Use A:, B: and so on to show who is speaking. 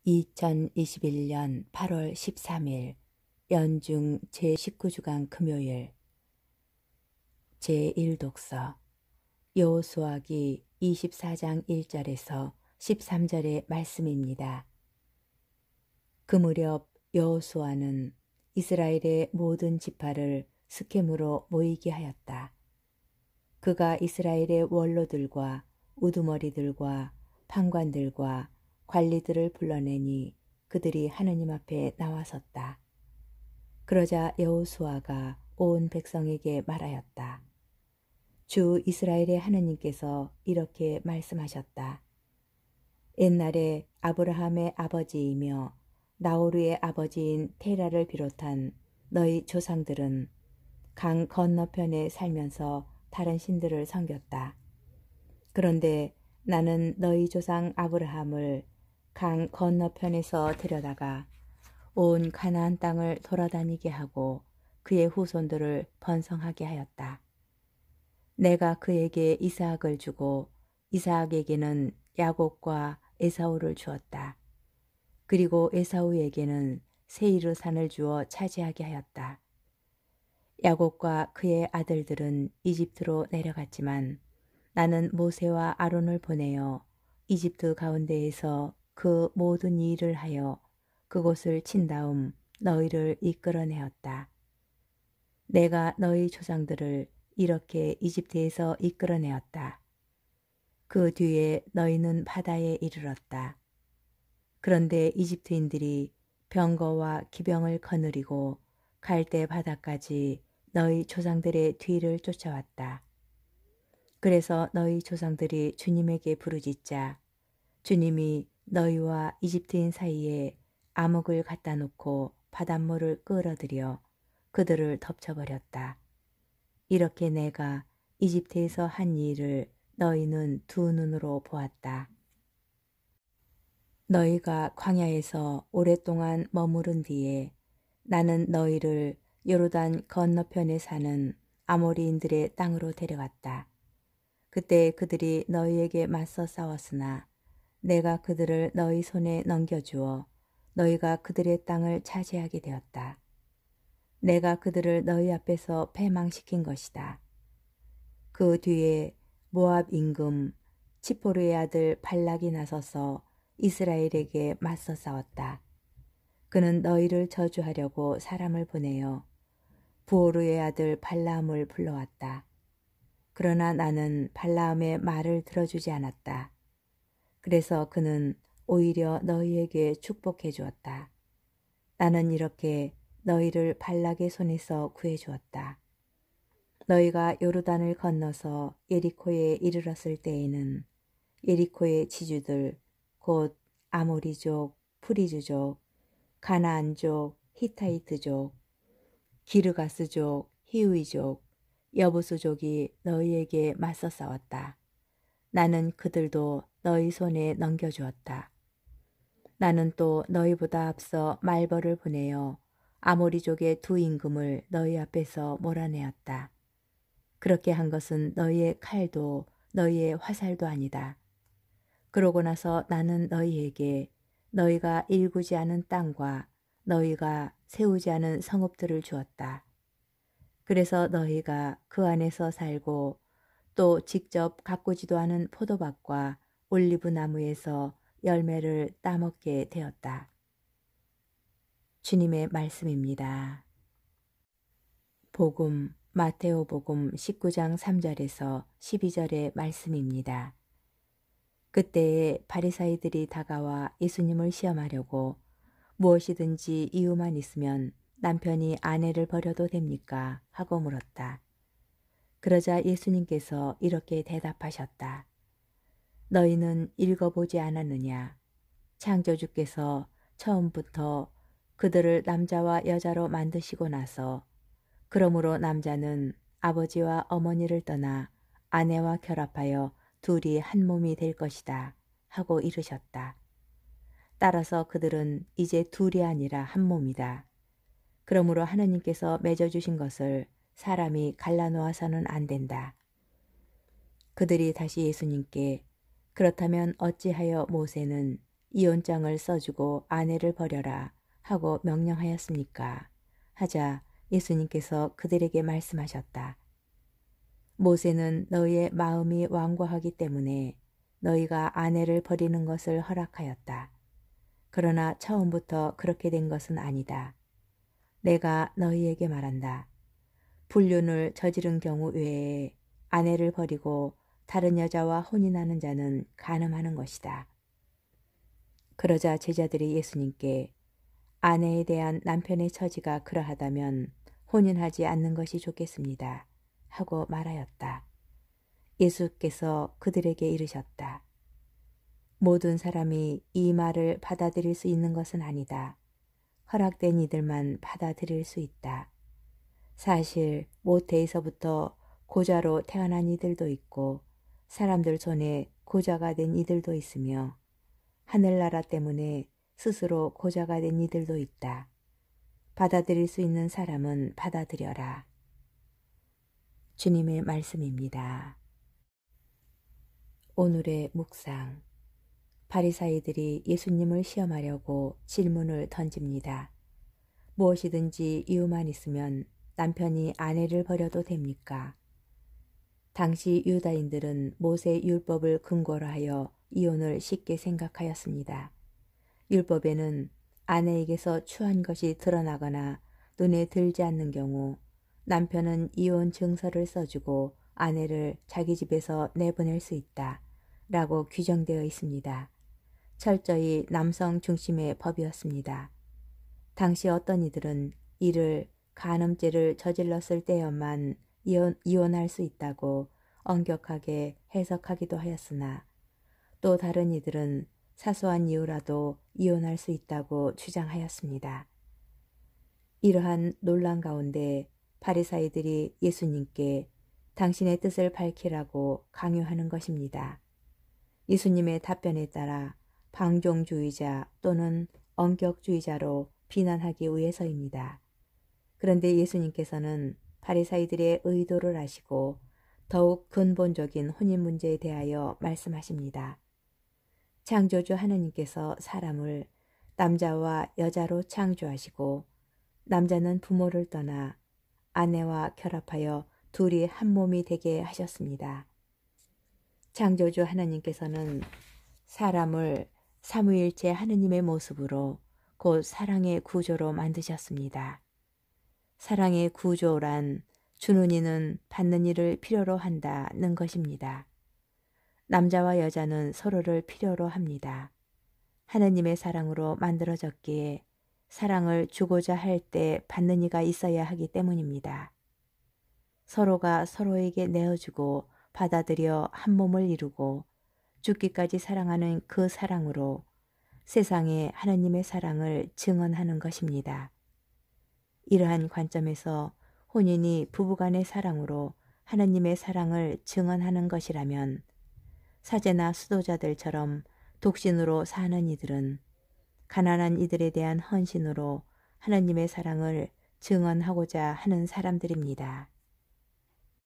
A: 2021년 8월 13일 연중 제19주간 금요일 제1독서 여호수아기 24장 1절에서 13절의 말씀입니다. 그 무렵 여호수아는 이스라엘의 모든 지파를 스켐으로 모이게 하였다. 그가 이스라엘의 원로들과 우두머리들과 판관들과 관리들을 불러내니 그들이 하느님 앞에 나와섰다. 그러자 여호수아가 온 백성에게 말하였다. 주 이스라엘의 하느님께서 이렇게 말씀하셨다. 옛날에 아브라함의 아버지이며 나호르의 아버지인 테라를 비롯한 너희 조상들은 강 건너편에 살면서 다른 신들을 섬겼다. 그런데 나는 너희 조상 아브라함을 강 건너편에서 데려다가 온 가나안 땅을 돌아다니게 하고 그의 후손들을 번성하게 하였다. 내가 그에게 이스하악을 주고 이스하악에게는 야곱과 에사우를 주었다. 그리고 에사우에게는 세이르 산을 주어 차지하게 하였다. 야곱과 그의 아들들은 이집트로 내려갔지만 나는 모세와 아론을 보내어 이집트 가운데에서 그 모든 일을 하여 그곳을 친 다음 너희를 이끌어내었다. 내가 너희 조상들을 이렇게 이집트에서 이끌어내었다. 그 뒤에 너희는 바다에 이르렀다. 그런데 이집트인들이 병거와 기병을 거느리고 갈대 바다까지 너희 조상들의 뒤를 쫓아왔다. 그래서 너희 조상들이 주님에게 부르짖자 주님이 너희와 이집트인 사이에 암흑을 갖다 놓고 바닷물을 끌어들여 그들을 덮쳐버렸다. 이렇게 내가 이집트에서 한 일을 너희는 두 눈으로 보았다. 너희가 광야에서 오랫동안 머무른 뒤에 나는 너희를 요르단 건너편에 사는 아모리인들의 땅으로 데려갔다. 그때 그들이 너희에게 맞서 싸웠으나 내가 그들을 너희 손에 넘겨주어 너희가 그들의 땅을 차지하게 되었다. 내가 그들을 너희 앞에서 패망시킨 것이다. 그 뒤에 모압 임금 치포르의 아들 발락이 나서서 이스라엘에게 맞서 싸웠다. 그는 너희를 저주하려고 사람을 보내어 부오르의 아들 발라함을 불러왔다. 그러나 나는 발라함의 말을 들어주지 않았다. 그래서 그는 오히려 너희에게 축복해 주었다. 나는 이렇게 너희를 발락의 손에서 구해 주었다. 너희가 요르단을 건너서 예리코에 이르렀을 때에는 예리코의 지주들 곧 아모리족, 프리즈족, 가나안족, 히타이트족, 기르가스족, 히위족, 여부수족이 너희에게 맞서 싸웠다. 나는 그들도 너희 손에 넘겨주었다. 나는 또 너희보다 앞서 말벌을 보내어 아모리족의 두 임금을 너희 앞에서 몰아내었다. 그렇게 한 것은 너희의 칼도 너희의 화살도 아니다. 그러고 나서 나는 너희에게 너희가 일구지 않은 땅과 너희가 세우지 않은 성읍들을 주었다. 그래서 너희가 그 안에서 살고 또 직접 가꾸지도 않은 포도밭과 올리브 나무에서 열매를 따먹게 되었다. 주님의 말씀입니다. 복음 마테오복음 19장 3절에서 12절의 말씀입니다. 그때에 바리사이들이 다가와 예수님을 시험하려고 무엇이든지 이유만 있으면 남편이 아내를 버려도 됩니까? 하고 물었다. 그러자 예수님께서 이렇게 대답하셨다. 너희는 읽어보지 않았느냐? 창조주께서 처음부터 그들을 남자와 여자로 만드시고 나서 그러므로 남자는 아버지와 어머니를 떠나 아내와 결합하여 둘이 한 몸이 될 것이다 하고 이르셨다. 따라서 그들은 이제 둘이 아니라 한 몸이다. 그러므로 하느님께서 맺어주신 것을 사람이 갈라놓아서는 안 된다. 그들이 다시 예수님께 그렇다면 어찌하여 모세는 이혼장을 써주고 아내를 버려라 하고 명령하였습니까? 하자 예수님께서 그들에게 말씀하셨다. 모세는 너희의 마음이 완고하기 때문에 너희가 아내를 버리는 것을 허락하였다. 그러나 처음부터 그렇게 된 것은 아니다. 내가 너희에게 말한다. 불륜을 저지른 경우 외에 아내를 버리고 다른 여자와 혼인하는 자는 간음하는 것이다. 그러자 제자들이 예수님께 아내에 대한 남편의 처지가 그러하다면 혼인하지 않는 것이 좋겠습니다. 하고 말하였다. 예수께서 그들에게 이르셨다. 모든 사람이 이 말을 받아들일 수 있는 것은 아니다. 허락된 이들만 받아들일 수 있다. 사실 모태에서부터 고자로 태어난 이들도 있고 사람들 손에 고자가 된 이들도 있으며 하늘나라 때문에 스스로 고자가 된 이들도 있다. 받아들일 수 있는 사람은 받아들여라. 주님의 말씀입니다. 오늘의 묵상. 바리사이들이 예수님을 시험하려고 질문을 던집니다. 무엇이든지 이유만 있으면 남편이 아내를 버려도 됩니까? 당시 유다인들은 모세 율법을 근거로 하여 이혼을 쉽게 생각하였습니다. 율법에는 아내에게서 추한 것이 드러나거나 눈에 들지 않는 경우 남편은 이혼 증서를 써주고 아내를 자기 집에서 내보낼 수 있다 라고 규정되어 있습니다. 철저히 남성 중심의 법이었습니다. 당시 어떤 이들은 이를 간음죄를 저질렀을 때여만 이혼할 수 있다고 엄격하게 해석하기도 하였으나 또 다른 이들은 사소한 이유라도 이혼할 수 있다고 주장하였습니다. 이러한 논란 가운데 바리사이들이 예수님께 당신의 뜻을 밝히라고 강요하는 것입니다. 예수님의 답변에 따라 방종주의자 또는 엄격주의자로 비난하기 위해서입니다. 그런데 예수님께서는 바리사이들의 의도를 아시고 더욱 근본적인 혼인 문제에 대하여 말씀하십니다. 창조주 하나님께서 사람을 남자와 여자로 창조하시고 남자는 부모를 떠나 아내와 결합하여 둘이 한 몸이 되게 하셨습니다. 창조주 하나님께서는 사람을 삼위일체 하느님의 모습으로 곧 사랑의 구조로 만드셨습니다. 사랑의 구조란 주는 이는 받는 일을 필요로 한다는 것입니다. 남자와 여자는 서로를 필요로 합니다. 하느님의 사랑으로 만들어졌기에 사랑을 주고자 할 때 받는 이가 있어야 하기 때문입니다. 서로가 서로에게 내어주고 받아들여 한 몸을 이루고 죽기까지 사랑하는 그 사랑으로 세상에 하느님의 사랑을 증언하는 것입니다. 이러한 관점에서 혼인이 부부간의 사랑으로 하느님의 사랑을 증언하는 것이라면 사제나 수도자들처럼 독신으로 사는 이들은 가난한 이들에 대한 헌신으로 하느님의 사랑을 증언하고자 하는 사람들입니다.